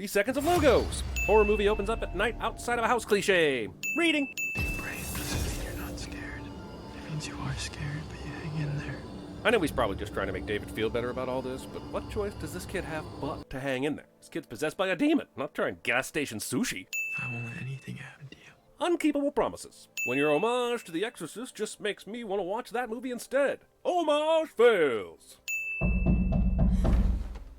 3 seconds of logos. Horror movie opens up at night outside of a house cliche. Reading. Being brave doesn't mean you're not scared. It means you are scared, but you hang in there. I know he's probably just trying to make David feel better about all this, but what choice does this kid have but to hang in there? This kid's possessed by a demon, not trying gas station sushi. I won't let anything happen to you. Unkeepable promises. When your homage to The Exorcist just makes me want to watch that movie instead. Homage fails.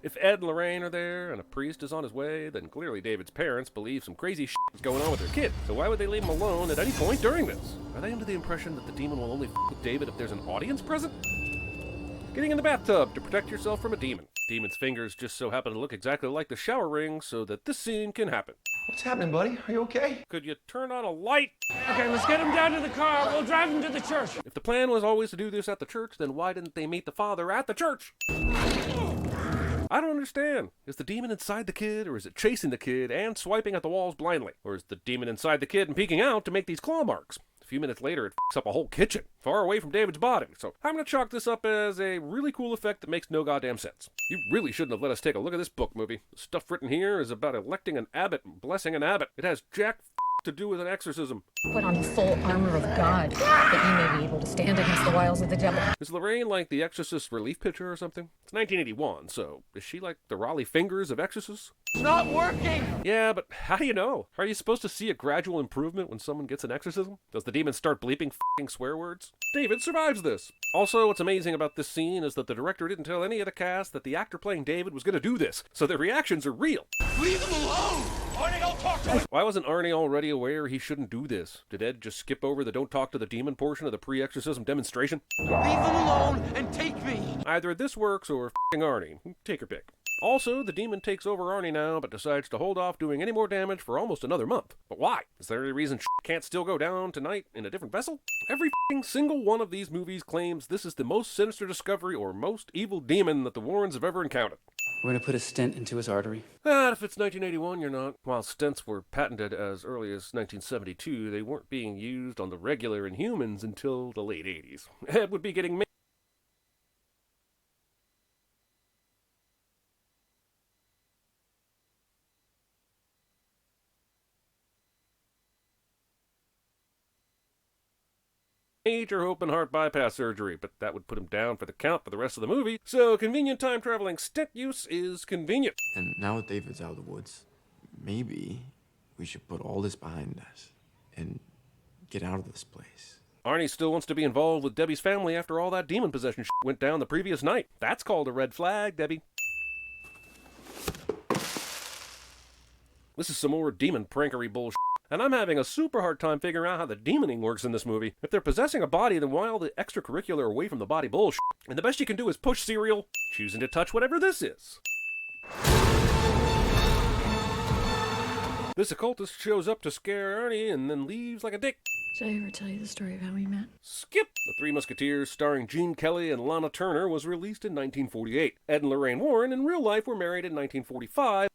If Ed and Lorraine are there and a priest is on his way, then clearly David's parents believe some crazy shit is going on with their kid. So why would they leave him alone at any point during this? Are they under the impression that the demon will only with David if there's an audience present? Getting in the bathtub to protect yourself from a demon. Demon's fingers just so happen to look exactly like the shower ring so that this scene can happen. What's happening, buddy? Are you okay? Could you turn on a light? Okay, let's get him down to the car. We'll drive him to the church. If the plan was always to do this at the church, then why didn't they meet the father at the church? I don't understand. Is the demon inside the kid, or is it chasing the kid and swiping at the walls blindly? Or is the demon inside the kid and peeking out to make these claw marks? A few minutes later, it f***s up a whole kitchen, far away from David's body. So I'm going to chalk this up as a really cool effect that makes no goddamn sense. You really shouldn't have let us take a look at this book movie. The stuff written here is about electing an abbot and blessing an abbot. It has jack to do with an exorcism. Put on the full armor of God, that you may be able to stand against the wiles of the devil. Is Lorraine like the Exorcist relief pitcher or something? It's 1981, so is she like the Raleigh Fingers of Exorcists? It's not working! Yeah, but how do you know? Are you supposed to see a gradual improvement when someone gets an exorcism? Does the demon start bleeping f***ing swear words? David survives this. Also, what's amazing about this scene is that the director didn't tell any of the cast that the actor playing David was going to do this, so their reactions are real. Leave him alone! Arnie, don't talk to him! Why wasn't Arnie already aware he shouldn't do this? Did Ed just skip over the don't talk to the demon portion of the pre-exorcism demonstration? Leave him alone and take me! Either this works or f***ing Arnie. Take your pick. Also, the demon takes over Arnie now, but decides to hold off doing any more damage for almost another month. But why? Is there any reason can't still go down tonight in a different vessel? Every f***ing single one of these movies claims this is the most sinister discovery or most evil demon that the Warrens have ever encountered. We're gonna put a stent into his artery. If it's 1981, you're not. While stents were patented as early as 1972, they weren't being used on the regular in humans until the late 80s. Ed would be getting major open heart bypass surgery, but that would put him down for the count for the rest of the movie, so convenient time-traveling stent use is convenient. And now that David's out of the woods, maybe we should put all this behind us and get out of this place. Arnie still wants to be involved with Debbie's family after all that demon possession shit went down the previous night. That's called a red flag, Debbie. This is some more demon prankery bullshit. And I'm having a super hard time figuring out how the demoning works in this movie. If they're possessing a body, then why all the extracurricular away from the body bullshit? And the best you can do is push cereal, choosing to touch whatever this is. This occultist shows up to scare Arnie and then leaves like a dick. Did I ever tell you the story of how we met? Skip! The Three Musketeers, starring Gene Kelly and Lana Turner, was released in 1948. Ed and Lorraine Warren in real life were married in 1945.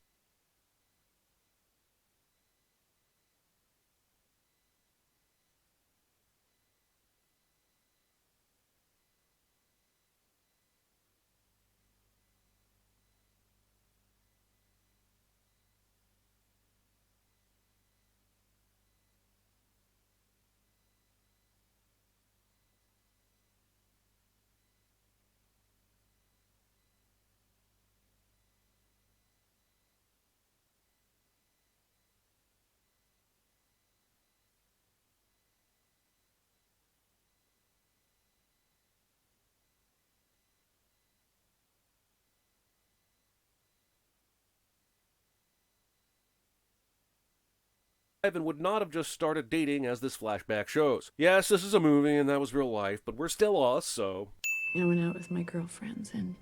And would not have just started dating as this flashback shows. Yes, this is a movie and that was real life, but we're still us, so... I went out with my girlfriends and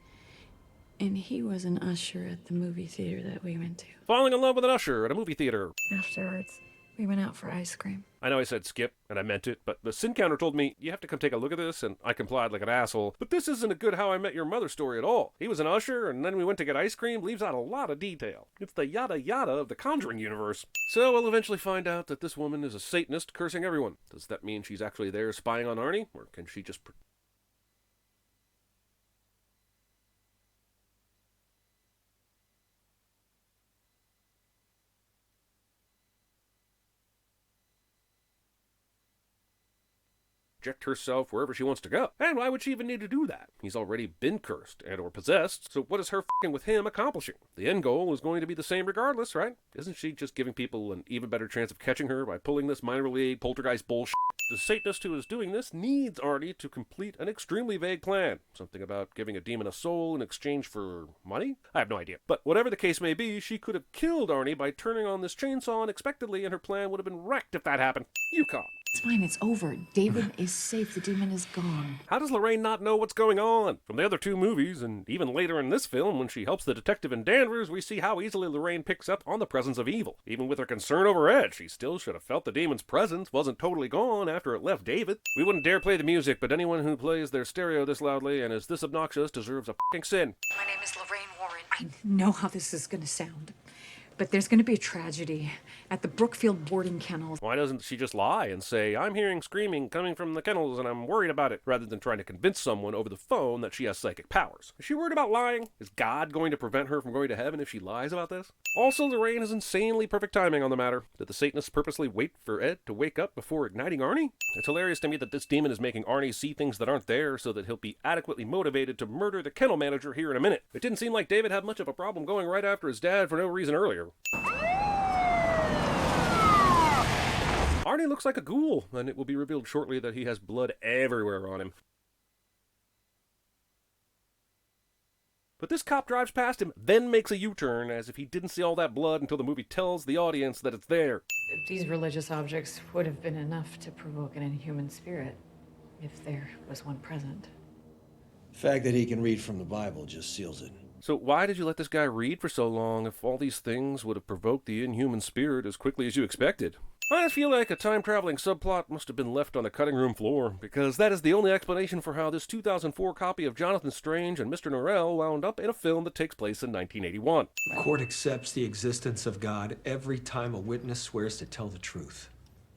he was an usher at the movie theater that we went to. Falling in love with an usher at a movie theater. Afterwards, we went out for ice cream. I know I said skip, and I meant it, but the sin counter told me, you have to come take a look at this, and I complied like an asshole. But this isn't a good How I Met Your Mother story at all. He was an usher, and then we went to get ice cream, leaves out a lot of detail. It's the yada yada of the Conjuring universe. So we'll eventually find out that this woman is a Satanist cursing everyone. Does that mean she's actually there spying on Arnie, or can she just... eject herself wherever she wants to go. And why would she even need to do that? He's already been cursed and or possessed, so what is her f***ing with him accomplishing? The end goal is going to be the same regardless, right? Isn't she just giving people an even better chance of catching her by pulling this minor league poltergeist bullshit? The Satanist who is doing this needs Arnie to complete an extremely vague plan. Something about giving a demon a soul in exchange for money? I have no idea. But whatever the case may be, she could have killed Arnie by turning on this chainsaw unexpectedly, and her plan would have been wrecked if that happened. You caught. It's fine, it's over. David is safe, the demon is gone. How does Lorraine not know what's going on? From the other two movies, and even later in this film, when she helps the detective in Danvers, we see how easily Lorraine picks up on the presence of evil. Even with her concern over Ed, she still should have felt the demon's presence wasn't totally gone after it left David. We wouldn't dare play the music, but anyone who plays their stereo this loudly and is this obnoxious deserves a f***ing sin. My name is Lorraine Warren. I know how this is going to sound, but there's going to be a tragedy at the Brookfield boarding kennels. Why doesn't she just lie and say, I'm hearing screaming coming from the kennels and I'm worried about it, rather than trying to convince someone over the phone that she has psychic powers? Is she worried about lying? Is God going to prevent her from going to heaven if she lies about this? Also, Lorraine has insanely perfect timing on the matter. Did the Satanists purposely wait for Ed to wake up before igniting Arnie? It's hilarious to me that this demon is making Arnie see things that aren't there so that he'll be adequately motivated to murder the kennel manager here in a minute. It didn't seem like David had much of a problem going right after his dad for no reason earlier. Arnie looks like a ghoul, and it will be revealed shortly that he has blood everywhere on him. But this cop drives past him, then makes a U-turn, as if he didn't see all that blood until the movie tells the audience that it's there. These religious objects would have been enough to provoke an inhuman spirit, if there was one present. The fact that he can read from the Bible just seals it. So why did you let this guy read for so long if all these things would have provoked the inhuman spirit as quickly as you expected? I just feel like a time-traveling subplot must have been left on the cutting room floor, because that is the only explanation for how this 2004 copy of Jonathan Strange and Mr. Norrell wound up in a film that takes place in 1981. The court accepts the existence of God every time a witness swears to tell the truth.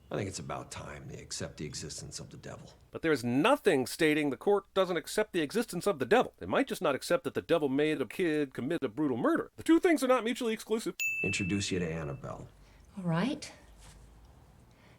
I think it's about time they accept the existence of the devil. But there is nothing stating the court doesn't accept the existence of the devil. They might just not accept that the devil made a kid commit a brutal murder. The two things are not mutually exclusive. Introduce you to Annabelle. All right.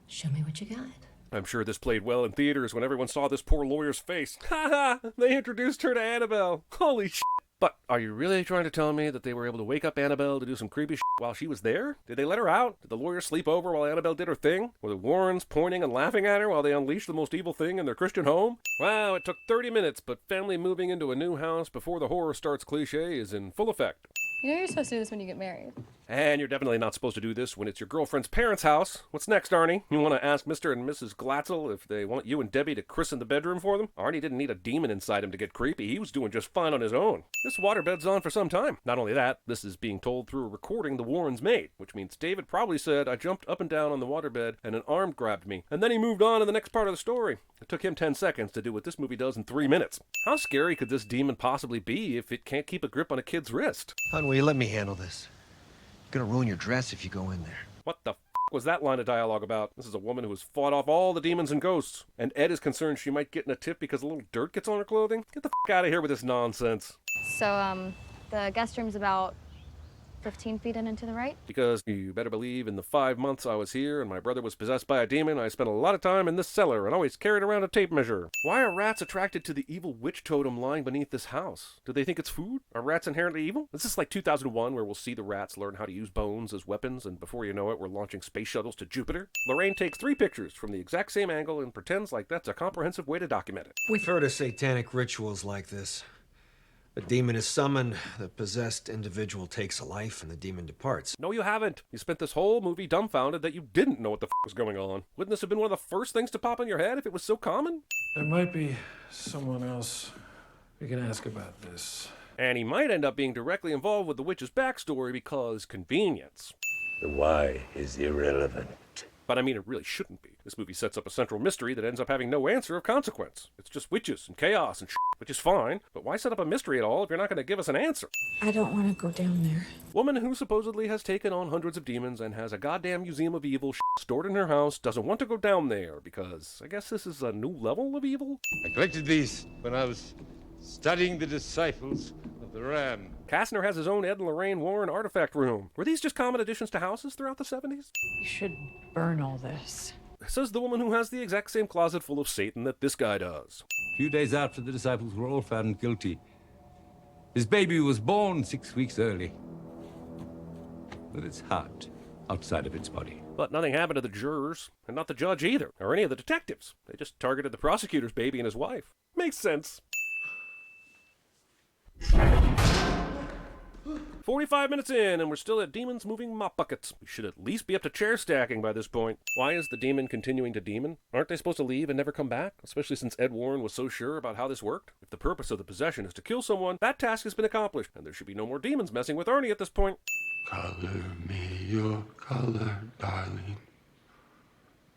Show me what you got. I'm sure this played well in theaters when everyone saw this poor lawyer's face. Ha ha! They introduced her to Annabelle. Holy shit. But are you really trying to tell me that they were able to wake up Annabelle to do some creepy shit while she was there? Did they let her out? Did the lawyer sleep over while Annabelle did her thing? Were the Warrens pointing and laughing at her while they unleashed the most evil thing in their Christian home? Wow, it took 30 minutes, but family moving into a new house before the horror starts cliche is in full effect. You know you're supposed to do this when you get married. And you're definitely not supposed to do this when it's your girlfriend's parents' house. What's next, Arnie? You want to ask Mr. and Mrs. Glatzel if they want you and Debbie to christen the bedroom for them? Arnie didn't need a demon inside him to get creepy. He was doing just fine on his own. This waterbed's on for some time. Not only that, this is being told through a recording the Warrens made, which means David probably said, I jumped up and down on the waterbed and an arm grabbed me. And then he moved on to the next part of the story. It took him 10 seconds to do what this movie does in 3 minutes. How scary could this demon possibly be if it can't keep a grip on a kid's wrist? Hon, will you let me handle this? You're gonna ruin your dress if you go in there. What the f*** was that line of dialogue about? This is a woman who has fought off all the demons and ghosts. And Ed is concerned she might get in a tip because a little dirt gets on her clothing? Get the f*** out of here with this nonsense. So, the guest room's about 15 feet in and to the right. Because you better believe in the 5 months I was here and my brother was possessed by a demon, I spent a lot of time in this cellar and always carried around a tape measure. Why are rats attracted to the evil witch totem lying beneath this house? Do they think it's food? Are rats inherently evil? Is this like 2001 where we'll see the rats learn how to use bones as weapons and before you know it we're launching space shuttles to Jupiter? Lorraine takes 3 pictures from the exact same angle and pretends like that's a comprehensive way to document it. We've heard of satanic rituals like this. A demon is summoned, the possessed individual takes a life, and the demon departs. No, you haven't. You spent this whole movie dumbfounded that you didn't know what the f*** was going on. Wouldn't this have been one of the first things to pop in your head if it was so common? There might be someone else we can ask about this. And he might end up being directly involved with the witch's backstory because convenience. The why is irrelevant. But I mean, it really shouldn't be. This movie sets up a central mystery that ends up having no answer of consequence. It's just witches and chaos and shit, which is fine. But why set up a mystery at all if you're not going to give us an answer? I don't want to go down there. Woman who supposedly has taken on hundreds of demons and has a goddamn museum of evil stored in her house doesn't want to go down there because I guess this is a new level of evil? I collected these when I was studying the disciples of the Ram. Kastner has his own Ed and Lorraine Warren artifact room. Were these just common additions to houses throughout the 70s? You should burn all this. says the woman who has the exact same closet full of Satan that this guy does. A few days after the disciples were all found guilty, his baby was born 6 weeks early, with its heart outside of its body. But nothing happened to the jurors, and not the judge either, or any of the detectives. They just targeted the prosecutor's baby and his wife. Makes sense. 45 minutes in, and we're still at demons moving mop buckets. We should at least be up to chair stacking by this point. Why is the demon continuing to demon? Aren't they supposed to leave and never come back? Especially since Ed Warren was so sure about how this worked. If the purpose of the possession is to kill someone, that task has been accomplished, and there should be no more demons messing with Arnie at this point. Color me your color, darling.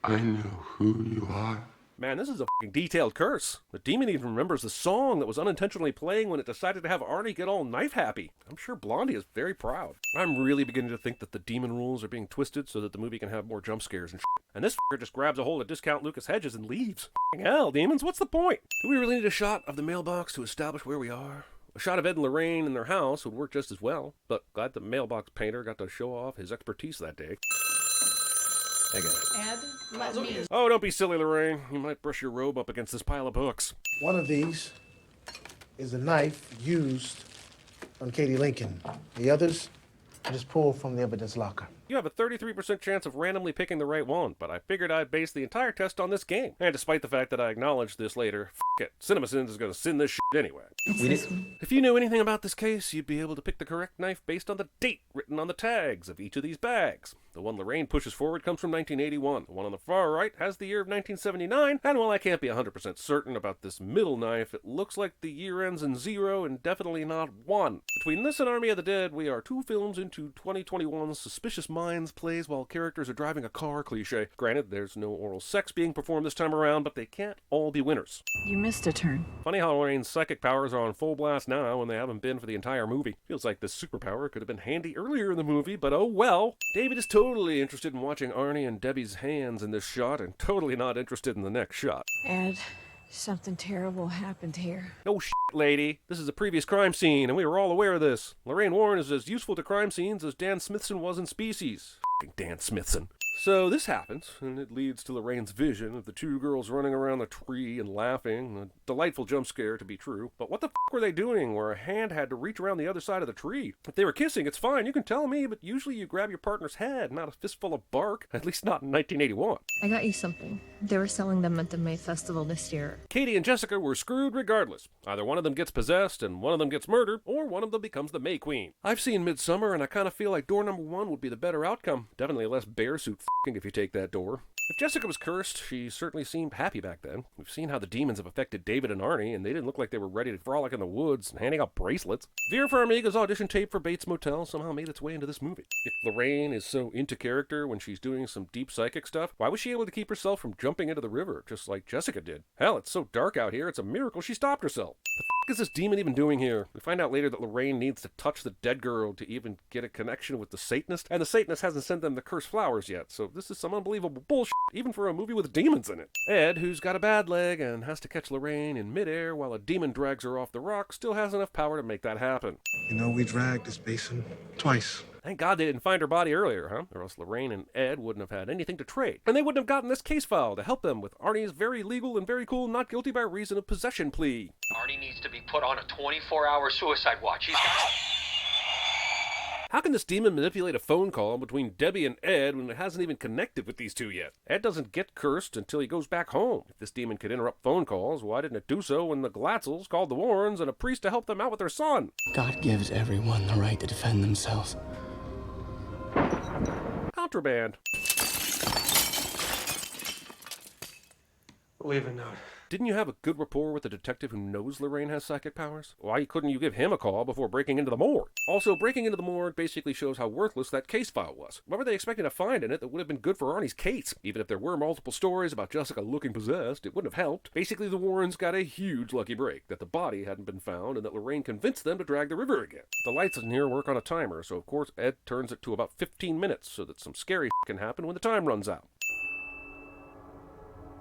I know who you are. Man, this is a fucking detailed curse. The demon even remembers the song that was unintentionally playing when it decided to have Arnie get all knife happy. I'm sure Blondie is very proud. I'm really beginning to think that the demon rules are being twisted so that the movie can have more jump scares and shit. And this fucker just grabs a hold of Discount Lucas Hedges and leaves. Fucking hell, demons, what's the point? Do we really need a shot of the mailbox to establish where we are? A shot of Ed and Lorraine in their house would work just as well, but glad the mailbox painter got to show off his expertise that day. I got it. Ed, let me. Oh, don't be silly, Lorraine. You might brush your robe up against this pile of books. One of these is a knife used on Katie Lincoln. The others I just pulled from the evidence locker. You have a 33% chance of randomly picking the right one, but I figured I'd base the entire test on this game. And despite the fact that I acknowledged this later, f it. CinemaSins is gonna sin this shit anyway. If you knew anything about this case, you'd be able to pick the correct knife based on the date written on the tags of each of these bags. The one Lorraine pushes forward comes from 1981. The one on the far right has the year of 1979, and while I can't be 100% certain about this middle knife, it looks like the year ends in 0 and definitely not 1. Between this and Army of the Dead, we are 2 films into 2021's Suspicious Minds plays while characters are driving a car cliche. Granted, there's no oral sex being performed this time around, but they can't all be winners. You missed a turn. Funny how Lorraine's psychic powers are on full blast now when they haven't been for the entire movie. Feels like this superpower could have been handy earlier in the movie, but oh well. David is totally interested in watching Arnie and Debbie's hands in this shot and totally not interested in the next shot. Ed, something terrible happened here. No shit, lady. This is a previous crime scene, and we were all aware of this. Lorraine Warren is as useful to crime scenes as Dan Smithson was in Species. F***ing Dan Smithson. So this happens, and it leads to Lorraine's vision of the 2 girls running around the tree and laughing. A delightful jump scare to be true. But what the f*** were they doing where a hand had to reach around the other side of the tree? If they were kissing, it's fine, you can tell me, but usually you grab your partner's head, not a fistful of bark. At least not in 1981. I got you something. They were selling them at the May Festival this year. Katie and Jessica were screwed regardless. Either one of them gets possessed and one of them gets murdered, or one of them becomes the May Queen. I've seen Midsummer, and I kind of feel like door number 1 would be the better outcome. Definitely less bear suit f***ing if you take that door. If Jessica was cursed, she certainly seemed happy back then. We've seen how the demons have affected David and Arnie, and they didn't look like they were ready to frolic in the woods and handing out bracelets. Vera Farmiga's audition tape for Bates Motel somehow made its way into this movie. If Lorraine is so into character when she's doing some deep psychic stuff, why was she able to keep herself from jumping into the river, just like Jessica did? Hell, it's so dark out here, it's a miracle she stopped herself. The f*** is this demon even doing here? We find out later that Lorraine needs to touch the dead girl to even get a connection with the Satanist, and the Satanist hasn't sent them the cursed flowers yet, so this is some unbelievable bullshit, even for a movie with demons in it. Ed, who's got a bad leg and has to catch Lorraine in midair while a demon drags her off the rock, still has enough power to make that happen. You know, we dragged this basin twice. Thank God they didn't find her body earlier, huh? Or else Lorraine and Ed wouldn't have had anything to trade. And they wouldn't have gotten this case file to help them with Arnie's very legal and very cool not guilty by reason of possession plea. Arnie needs to be put on a 24-hour suicide watch. He's got... How can this demon manipulate a phone call between Debbie and Ed when it hasn't even connected with these two yet? Ed doesn't get cursed until he goes back home. If this demon could interrupt phone calls, why didn't it do so when the Glatzels called the Warrens and a priest to help them out with their son? God gives everyone the right to defend themselves. Contraband. Leave a note. Didn't you have a good rapport with the detective who knows Lorraine has psychic powers? Why couldn't you give him a call before breaking into the morgue? Also, breaking into the morgue basically shows how worthless that case file was. What were they expecting to find in it that would have been good for Arnie's case? Even if there were multiple stories about Jessica looking possessed, it wouldn't have helped. Basically, the Warrens got a huge lucky break that the body hadn't been found and that Lorraine convinced them to drag the river again. The lights in here work on a timer, so of course Ed turns it to about 15 minutes so that some scary can happen when the time runs out.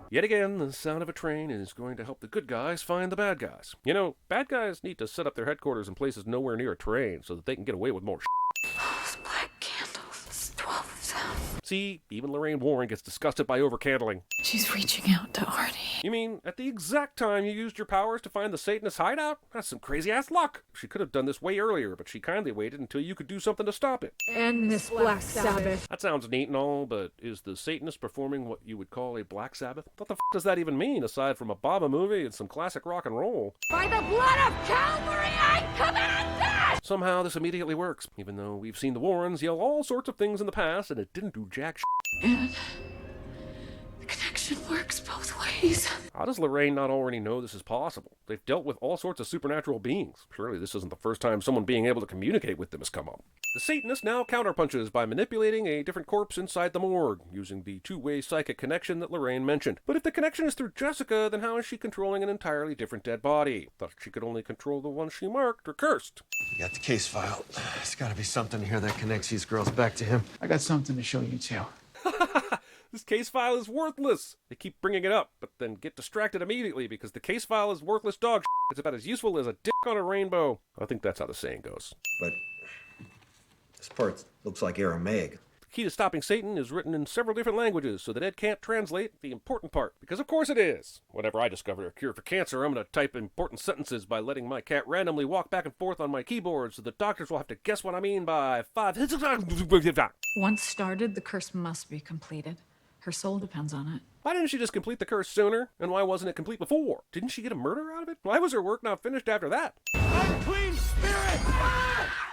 Yet again, the sound of a train is going to help the good guys find the bad guys. You know, bad guys need to set up their headquarters in places nowhere near a train so that they can get away with more shit. Those black candles, 12 of them. See, even Lorraine Warren gets disgusted by overcandling. She's reaching out to Arnie. You mean, at the exact time you used your powers to find the Satanist hideout? That's some crazy-ass luck. She could have done this way earlier, but she kindly waited until you could do something to stop it. And this Black Sabbath. That sounds neat and all, but is the Satanist performing what you would call a Black Sabbath? What the f*** does that even mean, aside from a Baba movie and some classic rock and roll? By the blood of Calvary, I command this! Somehow this immediately works, even though we've seen the Warrens yell all sorts of things in the past and it didn't do jack shit. And the connection works both ways. How does Lorraine not already know this is possible? They've dealt with all sorts of supernatural beings. Surely this isn't the first time someone being able to communicate with them has come up. The Satanist now counterpunches by manipulating a different corpse inside the morgue, using the two-way psychic connection that Lorraine mentioned. But if the connection is through Jessica, then how is she controlling an entirely different dead body? Thought she could only control the one she marked or cursed. You got the case file. There's got to be something here that connects these girls back to him. I got something to show you, too. This case file is worthless. They keep bringing it up, but then get distracted immediately because the case file is worthless dog shit. It's about as useful as a dick on a rainbow. I think that's how the saying goes. But this part looks like Aramaic. The key to stopping Satan is written in several different languages so that Ed can't translate the important part, because of course it is. Whenever I discover a cure for cancer, I'm going to type important sentences by letting my cat randomly walk back and forth on my keyboard so the doctors will have to guess what I mean by 5. Once started, the curse must be completed. Her soul depends on it. Why didn't she just complete the curse sooner? And why wasn't it complete before? Didn't she get a murder out of it? Why was her work not finished after that? Unclean spirit!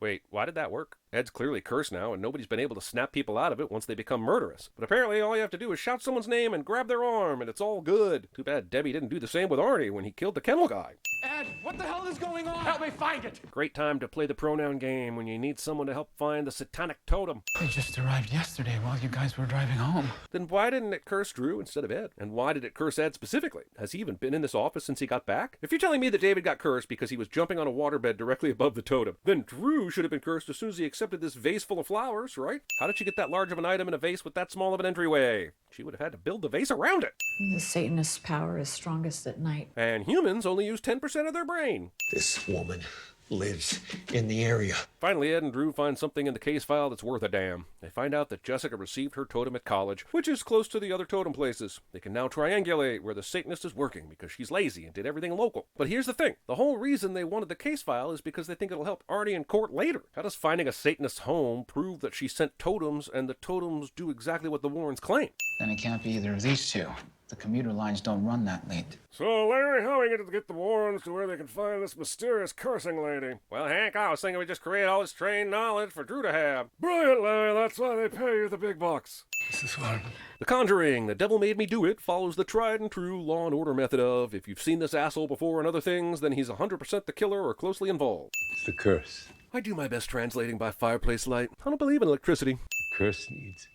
Wait, why did that work? Ed's clearly cursed now, and nobody's been able to snap people out of it once they become murderous. But apparently all you have to do is shout someone's name and grab their arm, and it's all good. Too bad Debbie didn't do the same with Arnie when he killed the kennel guy. Ed, what the hell is going on? Help me find it! Great time to play the pronoun game when you need someone to help find the satanic totem. They just arrived yesterday while you guys were driving home. Then why didn't it curse Drew instead of Ed? And why did it curse Ed specifically? Has he even been in this office since he got back? If you're telling me that David got cursed because he was jumping on a waterbed directly above the totem, then Drew should have been cursed as soon as he accepted this vase full of flowers, right? How did she get that large of an item in a vase with that small of an entryway? She would have had to build the vase around it. The Satanist's power is strongest at night. And humans only use 10% of their brain. This woman lives in the area. Finally, Ed and Drew find something in the case file that's worth a damn. They find out that Jessica received her totem at college, which is close to the other totem places. They can now triangulate where the Satanist is working because she's lazy and did everything local. But here's the thing. The whole reason they wanted the case file is because they think it'll help Arnie in court later. How does finding a Satanist's home prove that she sent totems and the totems do exactly what the Warrens claim? Then it can't be either of these two. The commuter lines don't run that late. So, Larry, how are we going to get the Warrens to where they can find this mysterious cursing lady? Well, Hank, I was thinking we'd just create all this trained knowledge for Drew to have. Brilliant, Larry. That's why they pay you the big bucks. This is one. The Conjuring, The Devil Made Me Do It, follows the tried and true Law and Order method of, if you've seen this asshole before and other things, then he's 100% the killer or closely involved. It's the curse. I do my best translating by fireplace light. I don't believe in electricity. The curse needs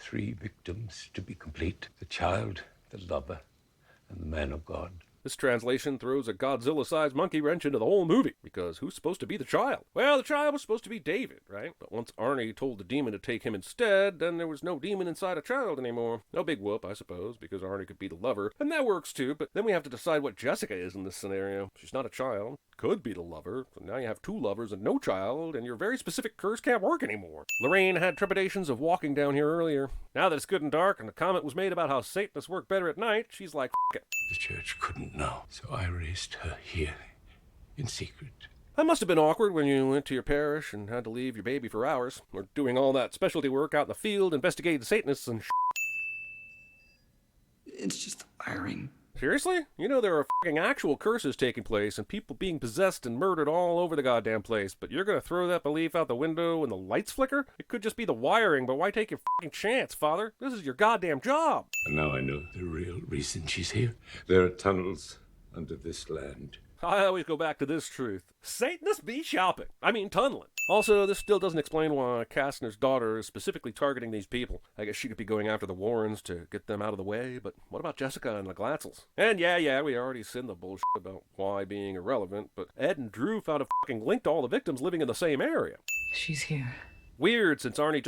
3 victims to be complete. The child, the lover, and the man of God. This translation throws a Godzilla-sized monkey wrench into the whole movie, because who's supposed to be the child? Well, the child was supposed to be David, right? But once Arnie told the demon to take him instead, then there was no demon inside a child anymore. No big whoop, I suppose, because Arnie could be the lover, and that works too, but then we have to decide what Jessica is in this scenario. She's not a child, could be the lover, so now you have 2 lovers and no child, and your very specific curse can't work anymore. Lorraine had trepidations of walking down here earlier. Now that it's good and dark, and a comment was made about how Satanists work better at night, she's like, F*** it. The church couldn't know, so I raised her here, in secret. That must have been awkward when you went to your parish and had to leave your baby for hours, or doing all that specialty work out in the field investigating Satanists and It's just the wiring. Seriously? You know there are fucking actual curses taking place and people being possessed and murdered all over the goddamn place, but you're gonna throw that belief out the window when the lights flicker? It could just be the wiring, but why take your fucking chance, Father? This is your goddamn job. And now I know the real reason she's here. There are tunnels under this land. I always go back to this truth. Satanists be shopping. I mean tunneling. Also, this still doesn't explain why Kastner's daughter is specifically targeting these people. I guess she could be going after the Warrens to get them out of the way, but what about Jessica and the Glatzels? And yeah, we already seen the bullshit about why being irrelevant, but Ed and Drew found a fucking link to all the victims living in the same area. She's here. Weird, since Arnie